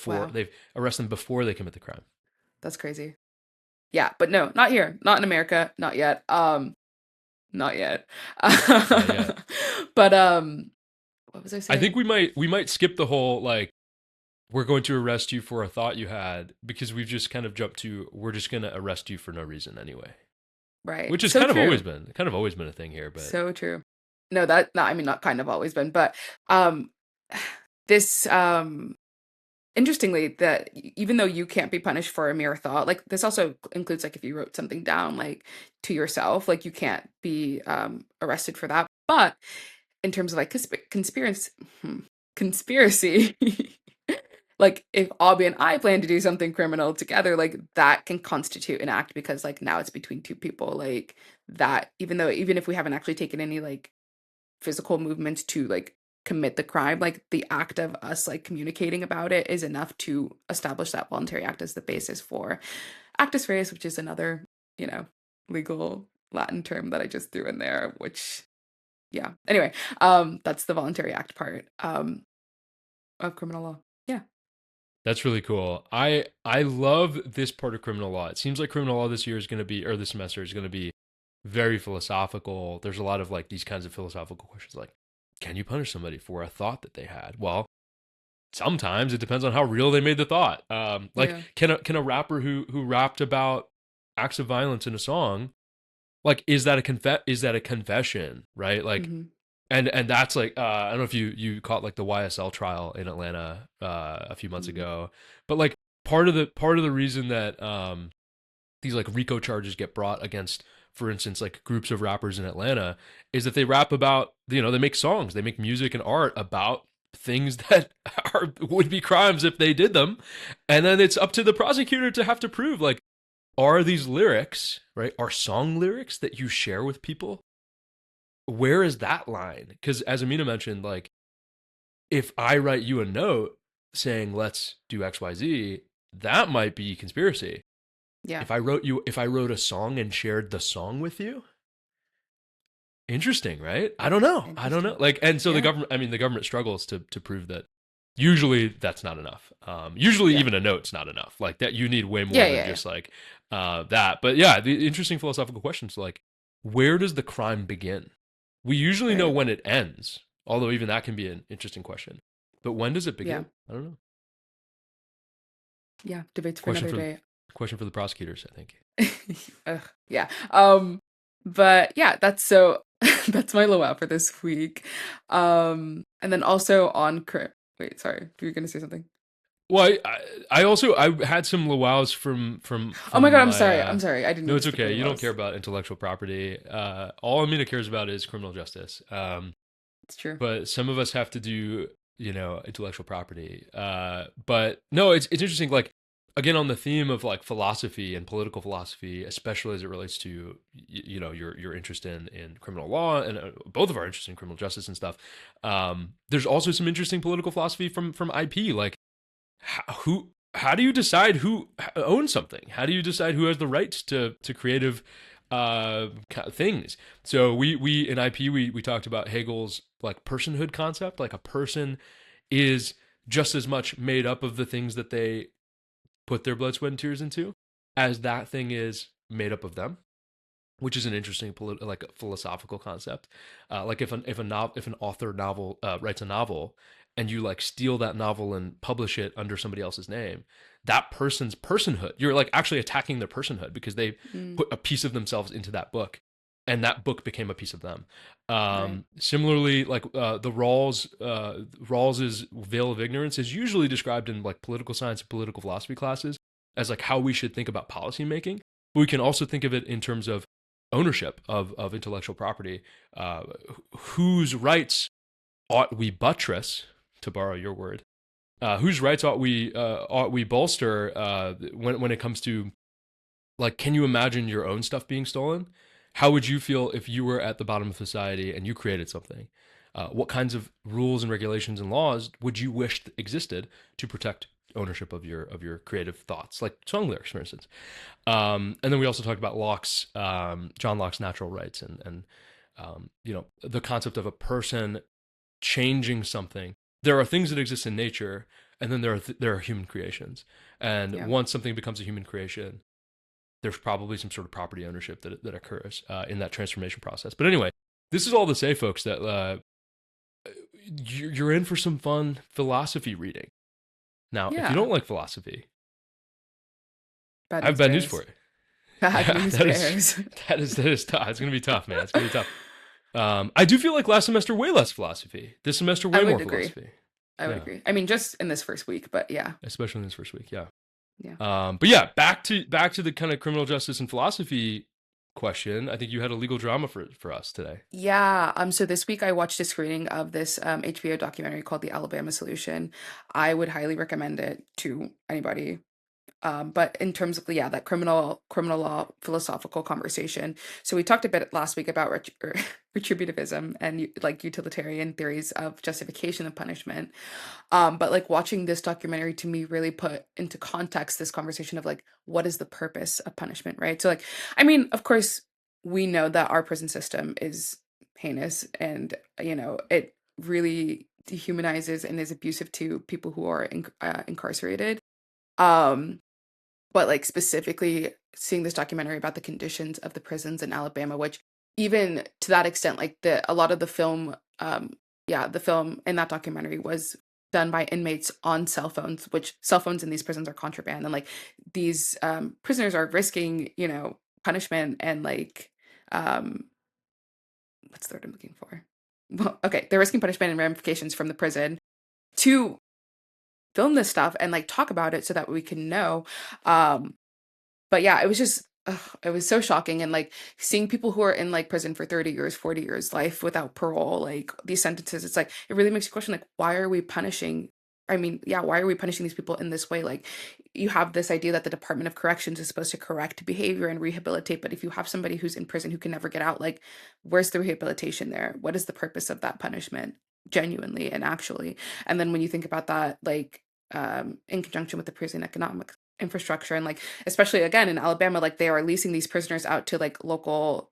Wow, before they commit the crime. that's crazy. Yeah, but no, not here. Not in America. Not yet. Not yet. Not yet. But what was I I think saying? we might skip the whole like we're going to arrest you for a thought you had, because we've just kind of jumped to we're just going to arrest you for no reason anyway, Right. which has So true. kind of always been a thing here. But So true. No, that not I mean not kind of always been, but um this interestingly that even though you can't be punished for a mere thought, like this also includes like if you wrote something down like to yourself, like you can't be arrested for that. But in terms of like conspiracy, like if Abby and I plan to do something criminal together, like that can constitute an act because like now it's between two people. Like that, even if we haven't actually taken any like physical movements to like commit the crime, like the act of us like communicating about it is enough to establish that voluntary act as the basis for actus reus, which is another, you know, legal Latin term that I just threw in there, which yeah. Anyway, that's the voluntary act part of criminal law. Yeah. that's really cool. I love this part of criminal law. It seems like criminal law this year is going to be, or this semester is going to be very philosophical. There's a lot of like these kinds of philosophical questions like, can you punish somebody for a thought that they had? Well, sometimes it depends on how real they made the thought. Like Yeah. can a rapper who rapped about acts of violence in a song, like is that a confession, right? Like Hmm. and that's like I don't know if you caught like the YSL trial in Atlanta a few months Hmm. ago, but like part of the reason that these like RICO charges get brought against, for instance, like groups of rappers in Atlanta, is that they rap about, they make songs, they make music and art about things that would be crimes if they did them, and then it's up to the prosecutor to have to prove like, are these lyrics, right, are song lyrics that you share with people, where is that line? Because as Amina mentioned, like if I write you a note saying let's do XYZ, that might be conspiracy. Yeah. If I wrote a song and shared the song with you, interesting, right? I don't know. I don't know. Interesting. Like, and so Yeah. the government struggles to prove that. Usually that's not enough. Usually Yeah. even a note's not enough. Like that, you need way more Yeah. than Yeah. Yeah. just like that. But yeah, the interesting philosophical questions like, where does the crime begin? We usually know Right. when it ends, although even that can be an interesting question. But when does it Yeah. begin? I don't know. Yeah. Debates for Question another for the day. question for the prosecutors, I think. Ugh, yeah. But yeah, that's so that's my low out for this week. And then also on wait, sorry, were you gonna say something? Well, I also I had some luau's Oh my God, from I'm my sorry. I'm sorry. I didn't no, mean it's to skip the okay. You don't care laws. about intellectual property. All Amina cares about is criminal justice. It's true. But some of us have to do, intellectual property. But no, it's interesting. Like again, on the theme of like philosophy and political philosophy, especially as it relates to your interest in criminal law, and both of our interest in criminal justice and stuff. There's also some interesting political philosophy from IP, like how do you decide who owns something? How do you decide who has the rights to creative things? So we in IP we talked about Hegel's like personhood concept. Like a person is just as much made up of the things that they put their blood, sweat, and tears into as that thing is made up of them, which is an interesting like philosophical concept. Like if an author novel writes a novel, and you like steal that novel and publish it under somebody else's name, that person's personhood, you're like actually attacking their personhood because they Mm, put a piece of themselves into that book, and that book became a piece of them. right. Similarly, like Rawls's veil of ignorance is usually described in like political science and political philosophy classes as like how we should think about policy making. But we can also think of it in terms of ownership of intellectual property. Uh, whose rights ought we buttress, to borrow your word? Whose rights ought we bolster when it comes to like, can you imagine your own stuff being stolen? How would you feel if you were at the bottom of society and you created something? What kinds of rules and regulations and laws would you wish existed to protect ownership of your creative thoughts, like song lyrics, for instance? And then we also talked about John Locke's natural rights, and the concept of a person changing something. There are things that exist in nature, and then there are human creations. And Yeah. once something becomes a human creation, there's probably some sort of property ownership that occurs in that transformation process. But anyway, this is all to say, folks, that you're in for some fun philosophy reading. Now, if you Yeah. don't like philosophy, Bad I have news bad news for bears. you. Bad Yeah, news bears. that is tough. It's gonna be tough, man. It's gonna be tough. I do feel like last semester way less philosophy. This semester I way more would agree. philosophy. I would Yeah, agree. I mean, just in this first week, but yeah. especially in this first week. Yeah. Yeah. But yeah, back to the kind of criminal justice and philosophy question. I think you had a legal drama for us today. Yeah. So this week I watched a screening of this HBO documentary called The Alabama Solution. I would highly recommend it to anybody. But in terms of yeah, that criminal law philosophical conversation. So we talked a bit last week about retributivism and like utilitarian theories of justification of punishment. But like watching this documentary to me really put into context this conversation of like what is the purpose of punishment, right? So like, I mean, of course, we know that our prison system is heinous and it really dehumanizes and is abusive to people who are incarcerated. Um, but, like, specifically seeing this documentary about the conditions of the prisons in Alabama, which even to that extent, like, a lot of the film, yeah, the film in that documentary was done by inmates on cell phones, which cell phones in these prisons are contraband, and, like, these, prisoners are risking, punishment and, like, um what's the word I'm looking for? Well, okay, they're risking punishment and ramifications from the prison to film this stuff and, like, talk about it so that we can know, um but yeah, it was just it was so shocking and, like, seeing people who are in, like, prison for 30 years, 40 years, life without parole, like, these sentences, it's like, it really makes you question, like, why are we punishing I mean, yeah, why are we punishing these people in this way? Like, you have this idea that the Department of Corrections is supposed to correct behavior and rehabilitate, but if you have somebody who's in prison who can never get out, like, where's the rehabilitation there? What is the purpose of that punishment? Genuinely and actually. And then when you think about that, like, in conjunction with the prison economic infrastructure and like especially again in Alabama, like they are leasing these prisoners out to like local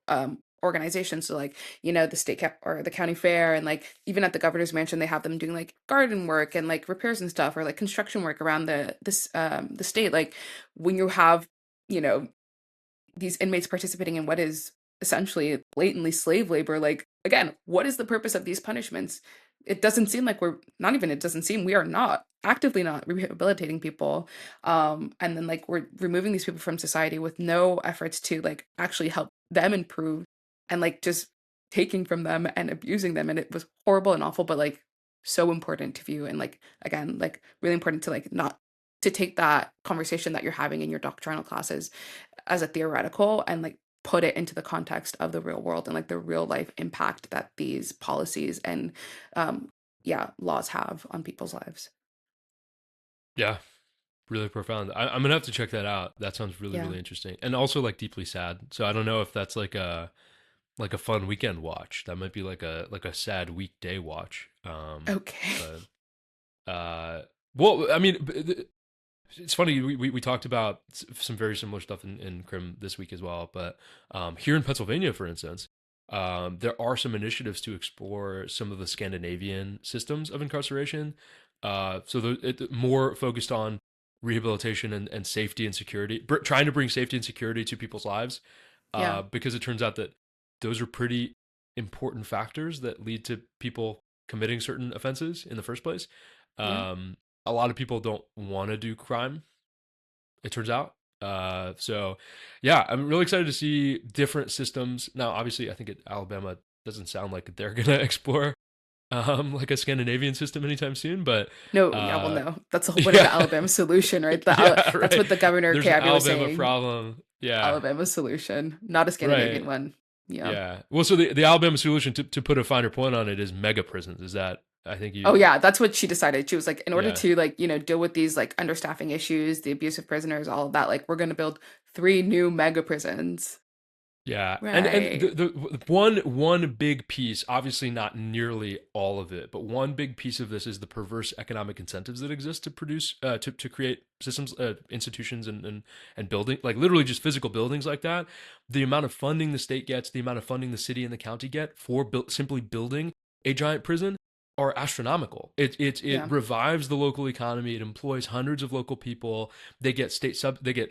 organizations. So like, the state cap or the county fair and like even at the governor's mansion, they have them doing like garden work and like repairs and stuff or like construction work around the state. Like when you have, you know, these inmates participating in what is essentially blatantly slave labor, like again, what is the purpose of these punishments? It doesn't seem like we're not even it doesn't seem we are not actively not rehabilitating people. And then like we're removing these people from society with no efforts to like actually help them improve and like just taking from them and abusing them. And it was horrible and awful, but like so important to view and like again, like really important to like not to take that conversation that you're having in your doctrinal classes as a theoretical and like put it into the context of the real world and like the real life impact that these policies and um yeah laws have on people's lives. Yeah, really profound. I'm gonna have to check that out. That sounds really Yeah. really interesting, and also like deeply sad. So I don't know if that's like a fun weekend watch. That might be like a sad weekday watch. Okay. But well, I mean, it's funny. We talked about some very similar stuff in Crim this week as well. But here in Pennsylvania, for instance, there are some initiatives to explore some of the Scandinavian systems of incarceration. It more focused on rehabilitation and safety and security, trying to bring safety and security to people's lives, Yeah. because it turns out that those are pretty important factors that lead to people committing certain offenses in the first place. Yeah. Um, a lot of people don't want to do crime, it turns out. So yeah, I'm really excited to see different systems. Now, obviously, I think Alabama doesn't sound like they're gonna explore like a Scandinavian system anytime soon, but No, yeah, well, uh no. That's the whole point of the yeah. Alabama solution, right? Yeah, That's right. what the governor There's an Cabby was Alabama saying. problem. Yeah, Alabama solution, not a Scandinavian right. one. Yeah. Yeah. Well, so the Alabama solution, to put a finer point on it, is mega prisons. Is that, I think Oh you yeah, that's what she decided. She was like, in order yeah. to like, deal with these like understaffing issues, the abusive prisoners, all of that, like we're gonna build three new mega prisons. Yeah, and Right. the one big piece, obviously not nearly all of it, but one big piece of this is the perverse economic incentives that exist to produce to create systems, institutions, and building, like literally just physical buildings like that. The amount of funding the state gets, the amount of funding the city and the county get for simply building a giant prison are astronomical. It Yeah. revives the local economy. It employs hundreds of local people. They get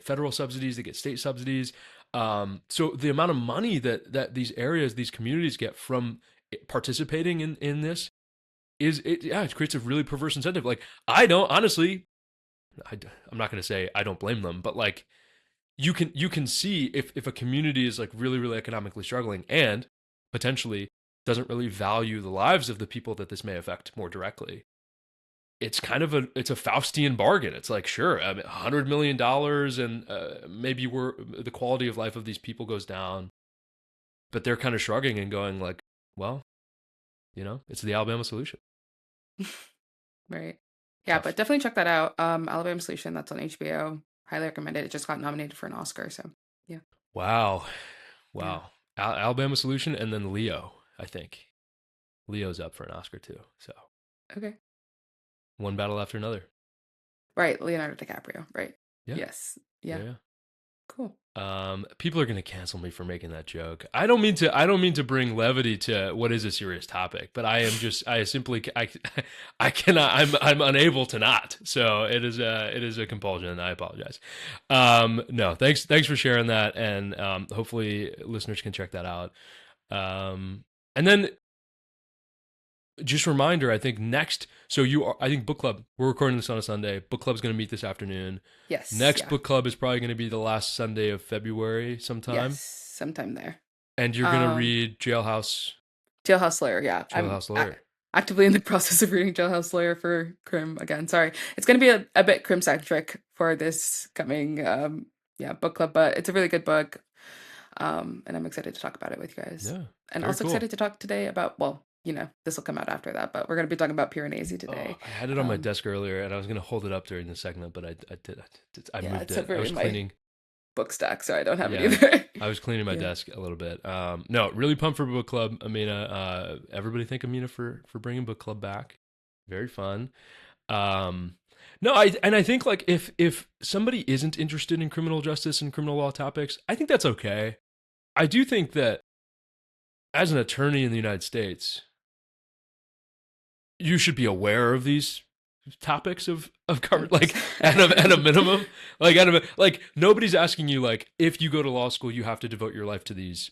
federal subsidies, they get state subsidies. So the amount of money that these areas, these communities get from participating in this yeah, it creates a really perverse incentive. Like I don't honestly, I'm not going to say I don't blame them, but like you can see if a community is like really economically struggling and potentially doesn't really value the lives of the people that this may affect more directly. It's kind of a Faustian bargain. It's like, sure, I mean, $100 million and maybe the quality of life of these people goes down, but they're kind of shrugging and going like, well, it's the Alabama solution. Right. Yeah, Tough. but definitely check that out. Alabama Solution, that's on HBO. Highly recommend it. It just got nominated for an Oscar, so yeah. Wow, Yeah. wow. Alabama solution and then Leo. I think Leo's up for an Oscar too. So Okay. one battle after another. Right, Leonardo DiCaprio. Right. Yeah, Yes. yeah, Yeah. yeah. Cool. People are gonna cancel me for making that joke. I don't mean to bring levity to what is a serious topic, but I simply, I cannot, I'm unable to not. So it is a compulsion. I apologize. No, thanks for sharing that. And, hopefully listeners can check that out. And then just a reminder, I think I think book club, we're recording this on a Sunday. Book club's going to meet this afternoon. Yes. Next Yeah. book club is probably going to be the last Sunday of February Yes. sometime. Sometime there. And you're going to Um, read Jailhouse Lawyer. Yeah. I'm Jailhouse Lawyer. actively in the process of reading Jailhouse Lawyer for Crim again. Sorry. It's going to be a bit Crim centric for this coming yeah, book club, but it's a really good book. And I'm excited to talk about it with you guys. Yeah, And very also cool. excited to talk today about, well, this will come out after that, but we're going to be talking about Piranesi Oh, today. I had it on my desk earlier, and I was going to hold it up during the segment, but I Yeah, moved it's it. over I was in my cleaning. book stack, so I don't have it Yeah, either. I was cleaning my Yeah. desk a little bit. No, really pumped for book club, Amina. Everybody thank Amina for bringing book club back. Very fun. No, I think like if somebody isn't interested in criminal justice and criminal law topics, I think that's okay. I do think that as an attorney in the United States, you should be aware of these topics of cover, like 100%. at a minimum, like nobody's asking you like if you go to law school you have to devote your life to these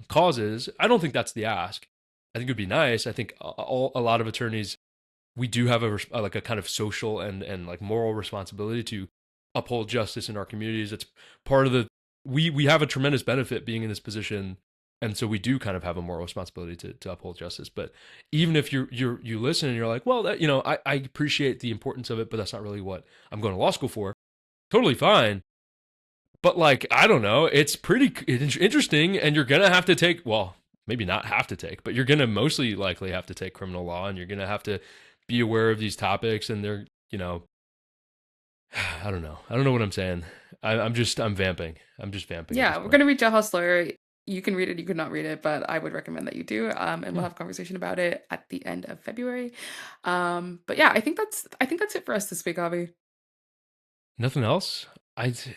causes. I don't think that's the ask. I think it would be nice. I think a lot of attorneys, we do have like a kind of social and like moral responsibility to uphold justice in our communities. It's part of the we have a tremendous benefit being in this position, and so we do kind of have a moral responsibility to uphold justice. But even if you listen and you're like, well, I appreciate the importance of it, but that's not really what I'm going to law school for. Totally fine. But like, I don't know, it's pretty interesting, and you're gonna have to take, well, maybe not have to take, but you're gonna mostly likely have to take criminal law, and you're gonna have to be aware of these topics, and they're, I don't know. I don't know what I'm saying. I'm vamping. I'm just vamping at Yeah, this we're point. gonna read Jailhouse Lawyer. You can read it, you could not read it, but I would recommend that you do. And we'll Yeah. have a conversation about it at the end of February. But yeah, I think that's it for us this week, Avi. Nothing else. It's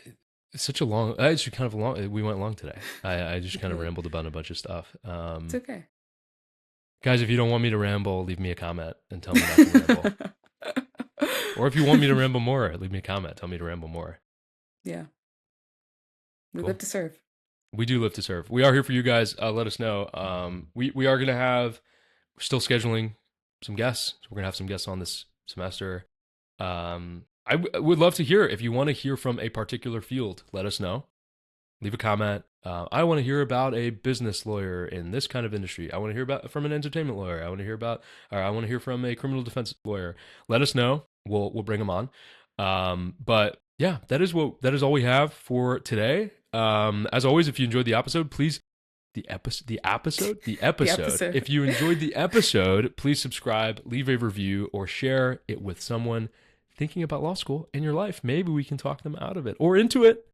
such a long. It's kind of long. We went long today. I just kind of rambled about a bunch of stuff. It's okay. Guys, if you don't want me to ramble, leave me a comment and tell me not to ramble. Or if you want me to ramble more, leave me a comment. Tell me to ramble more. Yeah, we Cool. live to serve. We do live to serve. We are here for you guys. Let us know. We are gonna have still scheduling some guests. So we're gonna have some guests on this semester. I would love to hear if you want to hear from a particular field. Let us know. Leave a comment. I want to hear about a business lawyer in this kind of industry. I want to hear about from an entertainment lawyer. I want to hear about, or I want to hear from a criminal defense lawyer. Let us know. We'll bring them on. But yeah, that is all we have for today. As always, if you enjoyed the episode, please the episode. The episode. If you enjoyed the episode, please subscribe, leave a review, or share it with someone thinking about law school in your life. Maybe we can talk them out of it or into it.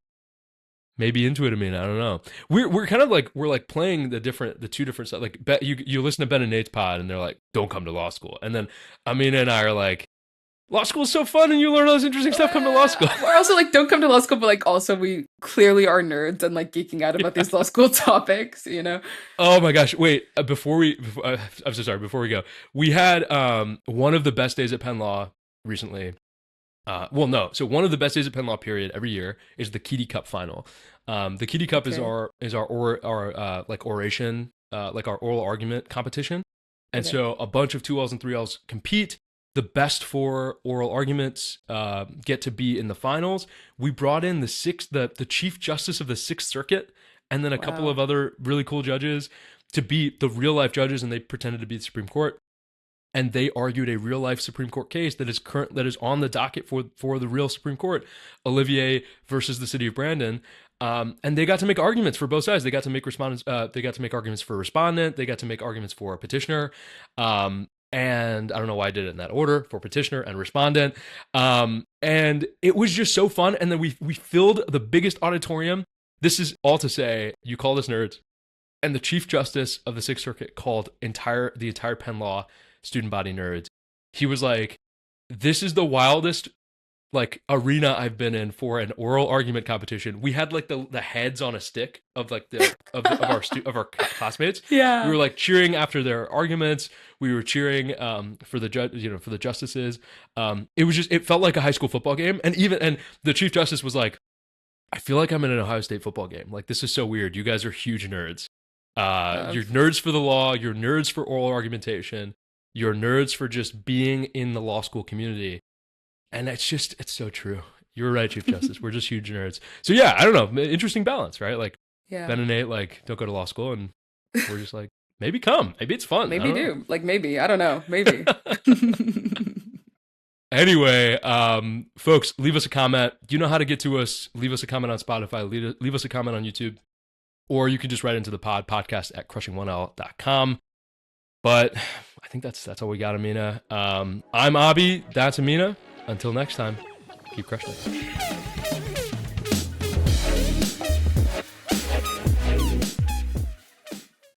maybe into it. I mean, I don't know. We're kind of like we're like playing the two different stuff. Like you listen to Ben and Nate's pod, and they're like, "Don't come to law school," and then Amina and I are like, "Law school is so fun, and you learn all this interesting stuff. Come to law school." We're also like, don't come to law school, but like also we clearly are nerds and like geeking out about these law school topics, you know? Oh my gosh! Wait, I'm so sorry. Before we go, we had one of the best days at Penn Law recently. Well, no. So one of the best days at Penn Law period every year is the Kitty Cup final. The Kitty Cup is our like oration, like our oral argument competition, and so a bunch of 2Ls and 3Ls compete. The best four oral arguments get to be in the finals. We brought in the Chief Justice of the Sixth Circuit, and then a couple of other really cool judges to be the real life judges, and they pretended to be the Supreme Court. And they argued a real life Supreme Court case that is on the docket for the real Supreme Court, Olivier versus the city of Brandon. And they got to make arguments for both sides. They got to make respondents. They got to make arguments for respondent. They got to make arguments for petitioner. And I don't know why I did it in that order, for petitioner and respondent. And it was just so fun. And then we filled the biggest auditorium. This is all to say, you call us nerds. And the Chief Justice of the Sixth Circuit called the entire Penn Law student body nerds. He was like, "This is the wildest like arena I've been in for an oral argument competition." We had like the heads on a stick of like of our classmates. Yeah, we were like cheering after their arguments. We were cheering for the judge, for the justices. It felt like a high school football game. And the Chief Justice was like, "I feel like I'm in an Ohio State football game. Like, this is so weird. You guys are huge nerds. You're nerds for the law. You're nerds for oral argumentation. You're nerds for just being in the law school community." And it's so true. You're right, Chief Justice. We're just huge nerds. So yeah, I don't know. Interesting balance, right? Like Ben and Nate, like, don't go to law school, and we're just like, maybe come. Maybe it's fun. Maybe do. Like, maybe. I don't know. Maybe. Anyway, folks, leave us a comment. You know how to get to us. Leave us a comment on Spotify. Leave us a comment on YouTube. Or you can just write into the podcast@crushing1l.com. But I think that's all we got, Aaminah. I'm Abhi. That's Aaminah. Until next time, keep crushing it.